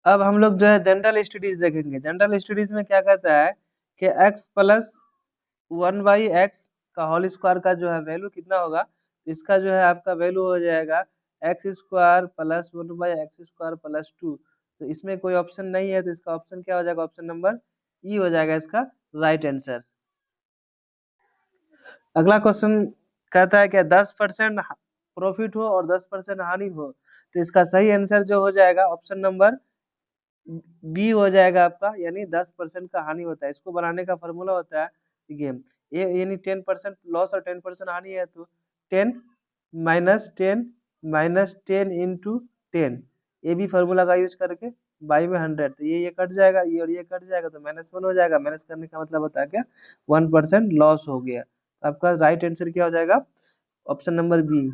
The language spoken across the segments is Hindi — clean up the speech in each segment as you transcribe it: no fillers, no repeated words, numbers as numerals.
अब हम लोग जो है जनरल स्टडीज देखेंगे। जनरल स्टडीज में क्या कहता है कि x प्लस 1/x का होल स्क्वायर का जो है वैल्यू कितना होगा, इसका जो है आपका वैल्यू हो जाएगा x square plus 1/x² plus 2। तो इसमें कोई ऑप्शन नहीं है, तो इसका ऑप्शन क्या हो जाएगा, ऑप्शन नंबर ई हो जाएगा इसका राइट आंसर। अगला क्वेश्चन कहता है कि 10% प्रॉफिट हो और 10% हानि हो, तो इसका सही आंसर जो हो जाएगा ऑप्शन नंबर बी हो जाएगा आपका, यानी 10% का हानि होता है। इसको बनाने का फॉर्मूला होता है, देखिए ये यानी 10% लॉस और 10% हानि है, तो 10 माइनस 10 इंटू 10, ये भी फॉर्मूला का यूज करके बाई में 100, तो ये कट जाएगा, ये और ये कट जाएगा, तो -1 हो जाएगा। माइनस करने का मतलब होता है क्या, 1% लॉस हो गया। तो आपका राइट आंसर क्या हो जाएगा, ऑप्शन नंबर बी।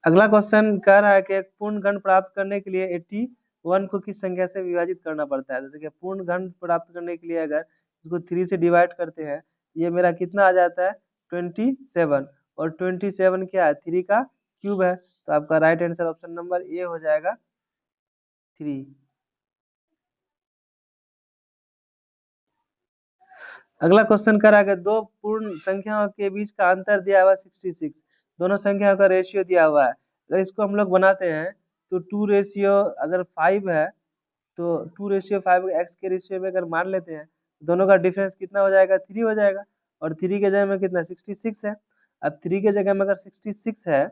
अगला क्वेश्चन कह रहा है कि एक पूर्ण घन प्राप्त करने के लिए 81 को किस संख्या से विभाजित करना पड़ता है। तो देखिए पूर्ण घन प्राप्त करने के लिए अगर इसको 3 से डिवाइड करते हैं, ये मेरा कितना आ जाता है 27, और 27 क्या है 3 का क्यूब है, तो आपका right answer option number A हो जाएगा 3। अगला क्वेश्चन करा कि दो पूर्ण संख्याओं के बीच का अंतर दिया हुआ 66, दोनों संख्याओं का रेशियो दिया हुआ है। अगर इसको हम लोग बनाते हैं तो 2 रेशियो अगर 5 है, तो 2:5 एक्स के रेशियो में अगर मान लेते हैं, दोनों का डिफरेंस कितना हो जाएगा 3 हो जाएगा, और 3 के जगह में कितना 66 है। अब 3 के जगह में अगर 66 है,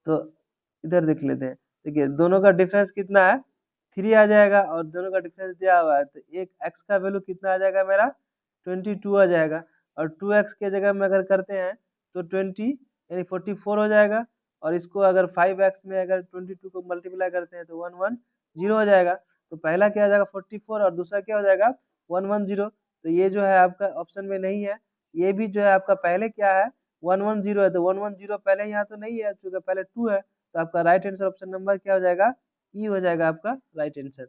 तो इधर देख लेते हैं, देखिए दोनों का डिफरेंस कितना है 3 आ जाएगा, और दोनों का डिफरेंस दिया हुआ है, तो एक एक्स का वैल्यू कितना आ जाएगा मेरा 22 आ जाएगा, और 2x के जगह में अगर करते हैं तो 20 यानी 44 हो जाएगा, और इसको अगर 5x में अगर 22 को मल्टीप्लाई करते हैं तो 110 हो जाएगा। तो पहला क्या हो जाएगा 44 और दूसरा क्या हो जाएगा 110। तो ये जो है आपका ऑप्शन में नहीं है, ये भी जो है आपका पहले क्या है 110 है, तो 110 पहले यहाँ तो नहीं है, क्योंकि पहले 2 है, तो आपका राइट आंसर ऑप्शन नंबर क्या हो जाएगा ई हो जाएगा आपका राइट आंसर।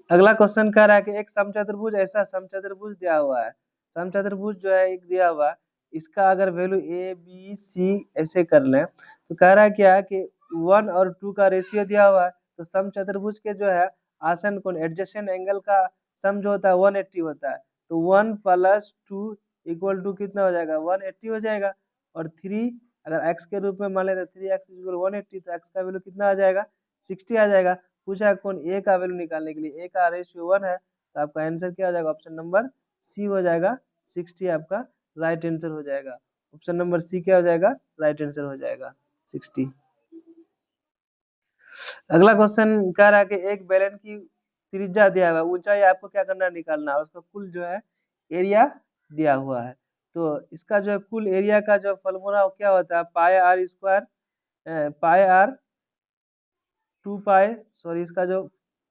अगला क्वेश्चन कह रहा है कि एक समचतुर्भुज ऐसा समचतुर्भुज दिया हुआ है, समचतुर्भुज जो है एक दिया हुआ है, इसका अगर वैल्यू ए बी सी ऐसे कर लें, तो कह रहा है क्या कि 1 और 2 का रेशियो दिया हुआ है, तो समचतुर्भुज के जो है आसन कोण एडजेसेंट एंगल का सम जो होता है 180 होता है, तो 1 + 2 = कितना हो जाएगा 180 हो जाएगा, और 3 अगर x के रूप में मान लेते 3x = 180, तो x का वैल्यू कितना आ जाएगा 60 आ जाएगा। पूछा कौन ए का वैल्यू निकालने के लिए, ए का रेशियो 1 है, तो आपका आंसर क्या हो जाएगा ऑप्शन नंबर सी हो जाएगा 60, आपका राइट आंसर हो जाएगा। ऑप्शन नंबर सी क्या हो जाएगा राइट आंसर हो जाएगा 60। अगला क्वेश्चन कह रहा है कि एक बेलन की त्रिज्या दिया हुआ है, ऊंचाई आपको क्या करना है निकालना है, उसका कुल जो है एरिया दिया हुआ है। तो इसका जो है कुल एरिया का जो फॉर्मूला क्या होता है pi R square, pi R 2 pi, sorry इसका जो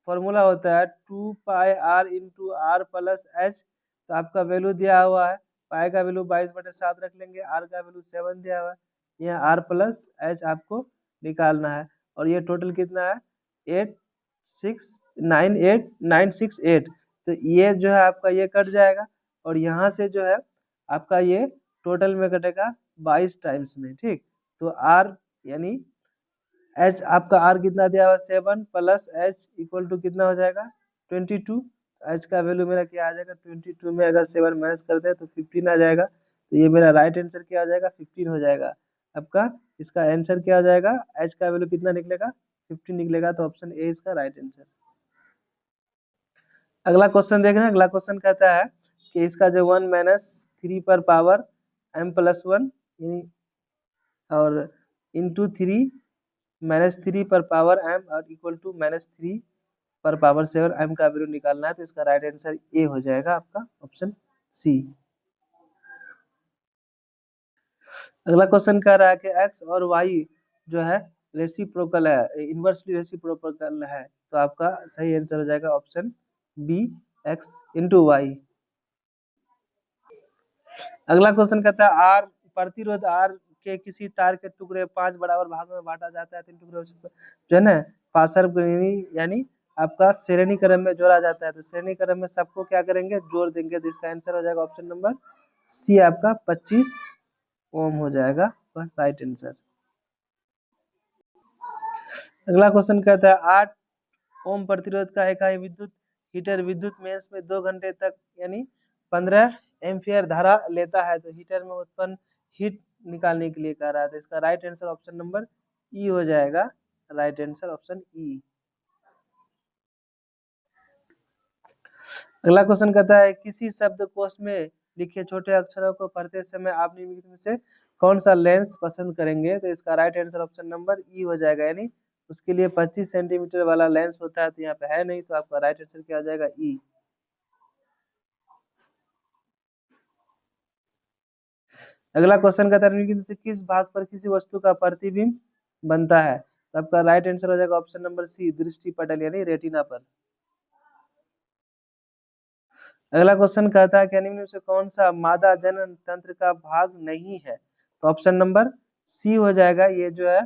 फॉर्मूला होता है 2 pi R into R plus H. तो आपका वैल्यू दिया हुआ है, पाई का वैल्यू 22/7 रख लेंगे, आर का वैल्यू 7 दिया हुआ है, यह आर प्लस एच आपको निकालना है, और ये टोटल कितना है 8698968। तो ये जो है आपका ये कट जाएगा, और यहाँ से जो है आपका ये टोटल में कटेगा 22 टाइम्स में, ठीक। तो आर यानी एच आपका आर कितना दिया हुआ 7 प्लस एच इक्वल टू कितना हो जाएगा 22। एच का वैल्यू मेरा क्या आ जाएगा 22 में अगर 7 माइनस करते हैं तो 15 आ जाएगा, तो ये मेरा राइट आंसर क्या हो जाएगा 15 हो जाएगा आपका। इसका आंसर क्या हो जाएगा, एच का वैल्यू कितना निकलेगा 15 निकलेगा, तो ऑप्शन ए इसका राइट आंसर। अगला क्वेश्चन देख रहे हैं। अगला क्वेश्चन कहता है कि इसका जो 1 - 3 पर पावर m+1 यानी और इंटू 3 - 3 पर पावर m और इक्वल टू -3 पर पावर 7 m का वैल्यू निकालना है, तो इसका राइट आंसर ए हो जाएगा आपका ऑप्शन सी। अगला क्वेश्चन कह रहा है कि x और y जो है रेसिप्रोकल है, इनवर्सली रेसिप्रोकल है, तो आपका सही आंसर हो जाएगा option B x into Y. अगला क्वेश्चन कहता है आर प्रतिरोध आर के किसी तार के टुकड़े 5 बराबर भागों में बांटा जाता है, 3 टुकड़े जो है ना पाशर यानी आपका श्रेणी क्रम में जोड़ा जाता है, तो श्रेणी क्रम में सबको क्या करेंगे जोड़ देंगे, तो इसका आंसर हो जाएगा ऑप्शन नंबर सी आपका 25 ओम हो जाएगा राइट आंसर। अगला क्वेश्चन कहता है 8 ओम प्रतिरोध का इकाई विद्युत हीटर विद्युत मेंस में 2 घंटे तक यानी 15 एम्पियर धारा लेता है, तो हीटर में उत्पन्न हीट निकालने के लिए कह रहा है, तो इसका राइट आंसर ऑप्शन नंबर ई हो जाएगा। Right answer option E. अगला क्वेश्चन कहता है किसी शब्दकोश में लिखे छोटे अक्षरों को पढ़ते समय आप निम्नलिखित में से कौन सा लेंस पसंद करेंगे, तो इसका राइट आंसर ऑप्शन नंबर ई हो जाएगा, यानी उसके लिए 25 सेंटीमीटर वाला लेंस होता है, तो यहाँ पे है नहीं, तो आपका राइट आंसर क्या हो जाएगा, ई। अगला क्वेश्चन कहता है निम्नलिखित में से किस भाग पर किसी वस्तु का प्रतिबिंब बनता है, तो आपका राइट आंसर हो जाएगा ऑप्शन नंबर सी, दृष्टि पटल यानी रेटिना पर। अगला क्वेश्चन कहता है कि निम्न में से कौन सा मादा जनन तंत्र का भाग नहीं है, तो ऑप्शन नंबर सी हो जाएगा, ये जो है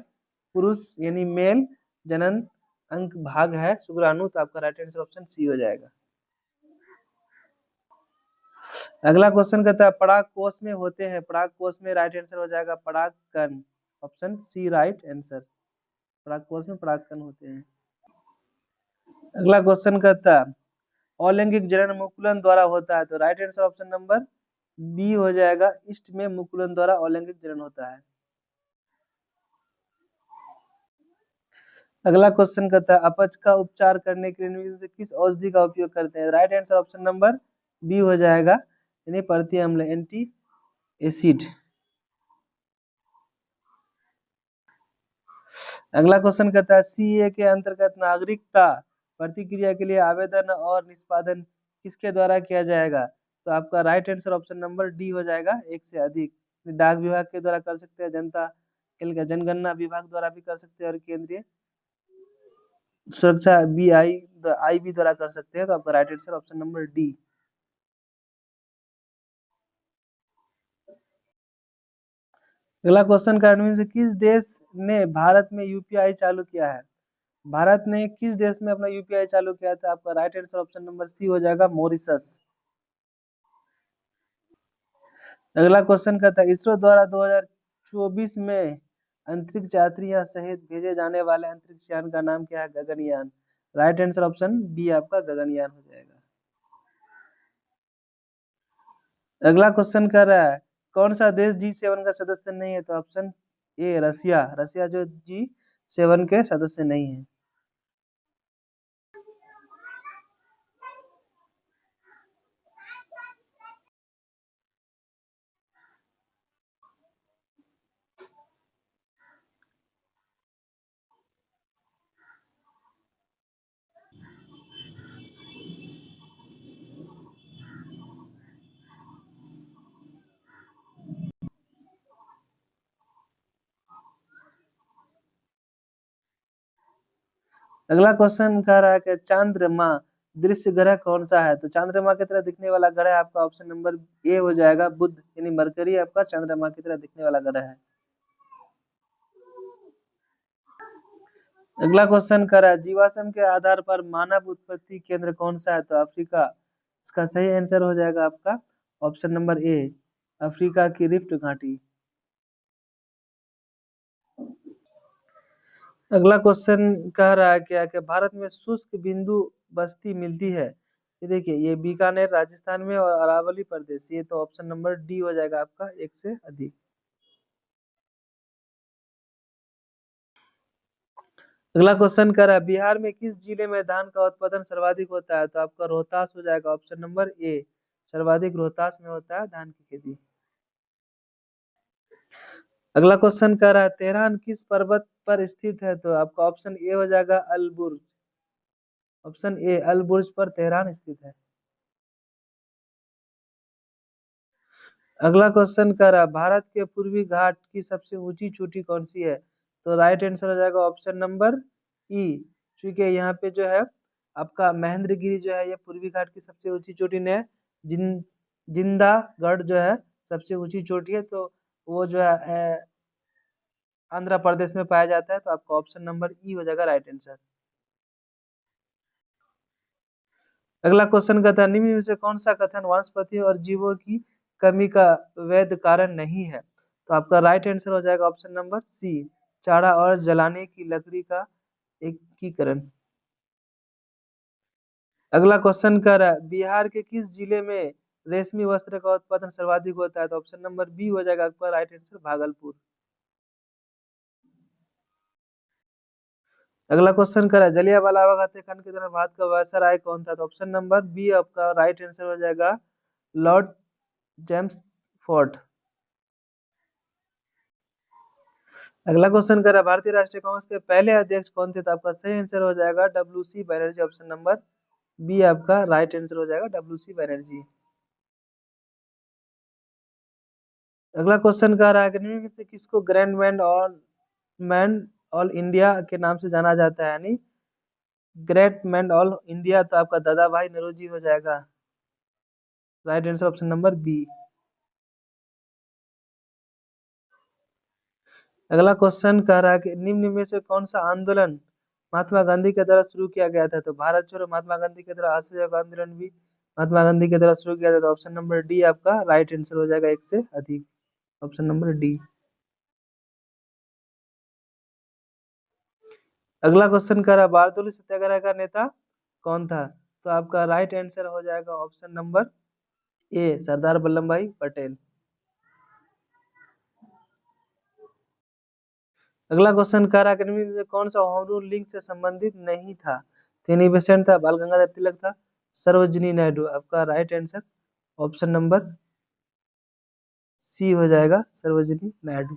पुरुष यानी मेल जनन अंग भाग है शुक्राणु, तो आपका राइट आंसर ऑप्शन सी हो जाएगा। अगला क्वेश्चन कहता है पराग कोष में होते हैं, पराग कोष में राइट आंसर हो जाएगा पराग कण, ऑप्शन सी राइट आंसर। पराग कोष में पराग कण होते हैं। अगला क्वेश्चन कहता है अलैंगिक जनन मुकुलन द्वारा होता है, तो right answer option number B हो जाएगा, ईस्ट में मुकुलन द्वारा अलैंगिक जनन होता है। अगला क्वेश्चन कहता है अपच का उपचार करने के लिए निम्न में से किस औषधि का उपयोग करते हैं, right answer option number B हो जाएगा, यानी प्रति अम्ल एंटी एसिड। अगला क्वेश्चन कहता है सीए के अंतर्गत नागरिकता प्रतिक्रिया के लिए आवेदन और निष्पादन किसके द्वारा किया जाएगा, तो आपका right answer option number D हो जाएगा, एक से अधिक। डाक विभाग के द्वारा कर सकते हैं, जनता जनगणना विभाग द्वारा भी कर सकते हैं, और केंद्रीय सुरक्षा आईबी द्वारा कर सकते हैं, तो आपका right answer option number D. अगला क्वेश्चन का से किस देश ने भारत में यूपीआई चालू किया है, भारत ने किस देश में अपना यूपीआई चालू किया था, आपका right answer option number C हो जाएगा, मॉरिशस। अगला क्वेश्चन कहता है इसरो द्वारा 2024 में अंतरिक्ष यात्रियों सहित भेजे जाने वाले अंतरिक्ष यान का नाम क्या है, Gaganyaan. Right answer option B आपका गगनयान हो जाएगा। अगला क्वेश्चन कर रहा है कौन सा देश G7 का सदस्य नहीं है, तो ऑप्शन ए रसिया, रसिया जो G7 के सदस्य नहीं है। अगला क्वेश्चन कह रहा है कि चंद्रमा दृश्य ग्रह कौन सा है, तो चंद्रमा की तरह दिखने वाला ग्रह आपका ऑप्शन नंबर ए हो जाएगा, बुध यानी मरकरी आपका चंद्रमा की तरह दिखने वाला ग्रह है। अगला क्वेश्चन कर रहा है जीवाश्म के आधार पर मानव उत्पत्ति केंद्र कौन सा है, तो अफ्रीका। इसका सही आंसर हो जाएगा आपका ऑप्शन नंबर ए, अफ्रीका की रिफ्ट घाटी। अगला क्वेश्चन कह रहा है क्या कि भारत में शुष्क बिंदु बस्ती मिलती है, ये देखिए ये बीकानेर राजस्थान में और अरावली प्रदेश, ये तो ऑप्शन नंबर डी हो जाएगा आपका, एक से अधिक। अगला क्वेश्चन कर रहा है बिहार में किस जिले में धान का उत्पादन सर्वाधिक होता है, तो आपका रोहतास हो जाएगा, ऑप्शन नंबर ए, सर्वाधिक रोहतास में होता है धान की खेती। अगला क्वेश्चन कर रहा है तेहरान किस पर्वत पर स्थित है, तो आपका ऑप्शन ए हो जाएगा अलबुर्ज, ऑप्शन ए अलबुर्ज पर तेहरान स्थित है। अगला क्वेश्चन कर रहा है भारत के पूर्वी घाट की सबसे ऊंची चोटी कौन सी है, तो राइट आंसर हो जाएगा ऑप्शन नंबर ई, क्योंकि यहाँ पे जो है आपका महेंद्रगिरी जो है ये पूर्वी घाट की सबसे ऊंची चोटी ने जिन जिंदागढ़ जो है सबसे ऊंची चोटी है, तो वो जो है आंध्र प्रदेश में पाया जाता है, तो आपका ऑप्शन नंबर ई हो जाएगा राइट आंसर। अगला क्वेश्चन कहता है निम्न में से कौन सा कथन वनस्पति और जीवों की कमी का वैध कारण नहीं है, तो आपका राइट आंसर हो जाएगा ऑप्शन नंबर सी, चारा और जलाने की लकड़ी का एकीकरण। अगला क्वेश्चन कर रहा है, बिहार के किस जिले में रेशमी वस्त्र का उत्पादन सर्वाधिक होता है? तो ऑप्शन नंबर बी हो जाएगा आपका राइट आंसर, भागलपुर। अगला क्वेश्चन कर रहा है, जलियांवाला बाग हत्याकांड के दौरान भारत का वायसराय कौन था? तो ऑप्शन नंबर बी आपका राइट आंसर हो जाएगा, लॉर्ड जेम्स फोर्ट। अगला क्वेश्चन कर रहा है, भारतीय राष्ट्रीय कांग्रेस के पहले अध्यक्ष कौन थे? तो आपका सही आंसर हो जाएगा WC Banerjee, option number B आपका राइट आंसर हो जाएगा WC बनर्जी। अगला क्वेश्चन कह रहा है कि निम्न में से किसको ग्रैंड मैन ऑल इंडिया के नाम से जाना जाता है? यानी ग्रेट मैन ऑल इंडिया, तो आपका दादा भाई नौरोजी हो जाएगा, right answer option number B. अगला क्वेश्चन कह रहा है कि निम्न में से कौन सा आंदोलन महात्मा गांधी के द्वारा शुरू किया गया था? तो भारत छोड़ो महात्मा गांधी के द्वारा असहयोग आंदोलन भी महात्मा गांधी के द्वारा शुरू किया था, तो ऑप्शन नंबर डी आपका राइट आंसर हो जाएगा, एक से अधिक, ऑप्शन नंबर डी। अगला क्वेश्चन कह रहा है, बारदोली सत्याग्रह का नेता कौन था? तो आपका राइट आंसर हो जाएगा option number A, Sardar Vallabh भाई पटेल। अगला क्वेश्चन कह रहा है कि निम्न में से कौन सा होम रूल लिंक से संबंधित नहीं था? तेनी बेसेंट था, बाल गंगाधर तिलक था, सरोजिनी नायडू। आपका right answer option number C हो जाएगा, सरोजिनी नायडू।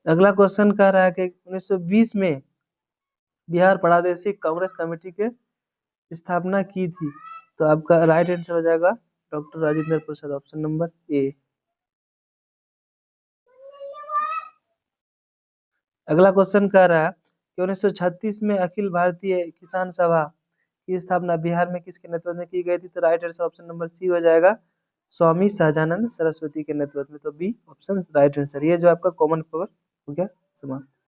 अगला क्वेश्चन कह रहा है कि 1920 में बिहार प्रादेशिक कांग्रेस कमेटी के स्थापना की थी, तो आपका राइट आंसर हो जाएगा doctor Rajendra Prasad, option number A. अगला क्वेश्चन कह रहा है कि 1936 में अखिल भारतीय किसान सभा की स्थापना बिहार में किसके नेतृत्व में की गई थी? तो right answer option number C हो जाएगा, स्वामी सहजानंद सरस्वती के नेतृत्व में, तो बी ऑप्शन राइट आंसर। ये जो आपका कॉमन पेपर हो गया समाप्त।